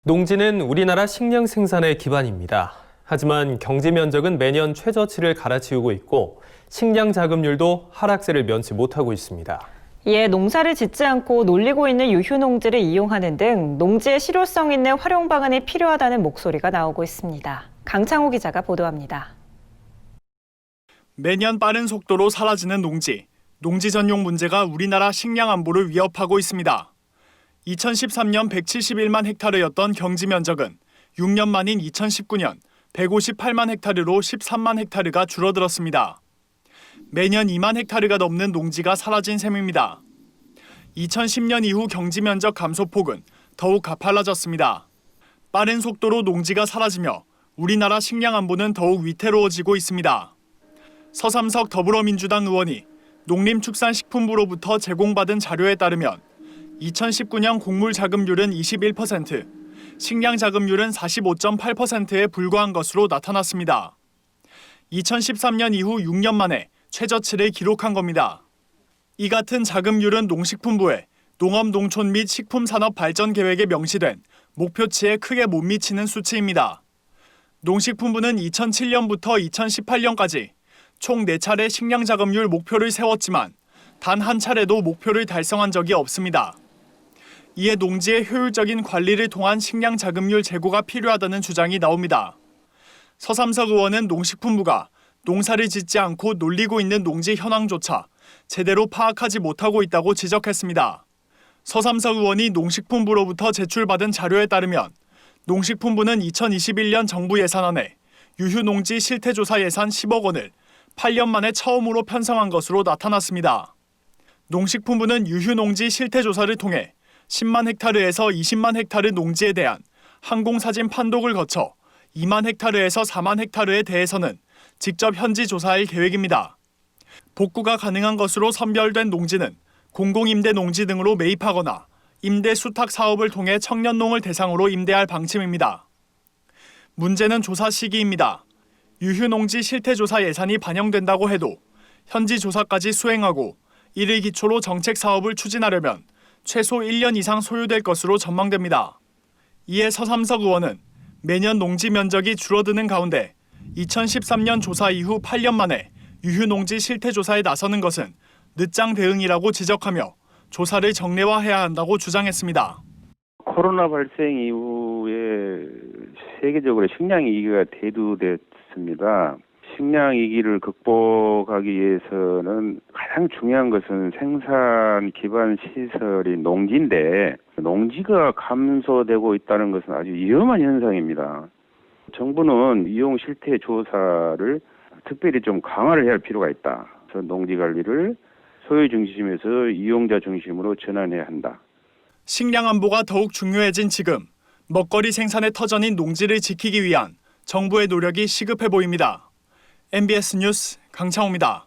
농지는 우리나라 식량 생산의 기반입니다. 하지만 경지 면적은 매년 최저치를 갈아치우고 있고 식량 자급률도 하락세를 면치 못하고 있습니다. 이에 농사를 짓지 않고 놀리고 있는 유휴농지를 이용하는 등 농지의 실효성 있는 활용 방안이 필요하다는 목소리가 나오고 있습니다. 강창호 기자가 보도합니다. 매년 빠른 속도로 사라지는 농지 전용 문제가 우리나라 식량 안보를 위협하고 있습니다. 2013년 171만 헥타르였던 경지 면적은 6년 만인 2019년 158만 헥타르로 13만 헥타르가 줄어들었습니다. 매년 2만 헥타르가 넘는 농지가 사라진 셈입니다. 2010년 이후 경지 면적 감소폭은 더욱 가팔라졌습니다. 빠른 속도로 농지가 사라지며 우리나라 식량 안보는 더욱 위태로워지고 있습니다. 서삼석 더불어민주당 의원이 농림축산식품부로부터 제공받은 자료에 따르면 2019년 곡물 자급률은 21%, 식량 자급률은 45.8%에 불과한 것으로 나타났습니다. 2013년 이후 6년 만에 최저치를 기록한 겁니다. 이 같은 자급률은 농식품부의 농업-농촌 및 식품산업발전계획에 명시된 목표치에 크게 못 미치는 수치입니다. 농식품부는 2007년부터 2018년까지 총 4차례 식량 자급률 목표를 세웠지만 단 한 차례도 목표를 달성한 적이 없습니다. 이에 농지의 효율적인 관리를 통한 식량 자급률 제고가 필요하다는 주장이 나옵니다. 서삼석 의원은 농식품부가 농사를 짓지 않고 놀리고 있는 농지 현황조차 제대로 파악하지 못하고 있다고 지적했습니다. 서삼석 의원이 농식품부로부터 제출받은 자료에 따르면 농식품부는 2021년 정부 예산안에 유휴농지 실태조사 예산 10억 원을 8년 만에 처음으로 편성한 것으로 나타났습니다. 농식품부는 유휴농지 실태조사를 통해 10만 헥타르에서 20만 헥타르 농지에 대한 항공사진 판독을 거쳐 2만 헥타르에서 4만 헥타르에 대해서는 직접 현지 조사할 계획입니다. 복구가 가능한 것으로 선별된 농지는 공공임대 농지 등으로 매입하거나 임대 수탁 사업을 통해 청년농을 대상으로 임대할 방침입니다. 문제는 조사 시기입니다. 유휴농지 실태조사 예산이 반영된다고 해도 현지 조사까지 수행하고 이를 기초로 정책 사업을 추진하려면 최소 1년 이상 소요될 것으로 전망됩니다. 이에 서삼석 의원은 매년 농지 면적이 줄어드는 가운데 2013년 조사 이후 8년 만에 유휴농지 실태조사에 나서는 것은 늦장 대응이라고 지적하며 조사를 정례화해야 한다고 주장했습니다. 코로나 발생 이후에 세계적으로 식량 위기가 대두됐습니다. 식량 위기를 극복하기 위해서는 가장 중요한 것은 생산 기반 시설이 농지인데 농지가 감소되고 있다는 것은 아주 위험한 현상입니다. 정부는 이용 실태 조사를 특별히 좀 강화를 해야 할 필요가 있다. 그래서 농지 관리를 소유 중심에서 이용자 중심으로 전환해야 한다. 식량 안보가 더욱 중요해진 지금 먹거리 생산의 터전인 농지를 지키기 위한 정부의 노력이 시급해 보입니다. MBS 뉴스 강창호입니다.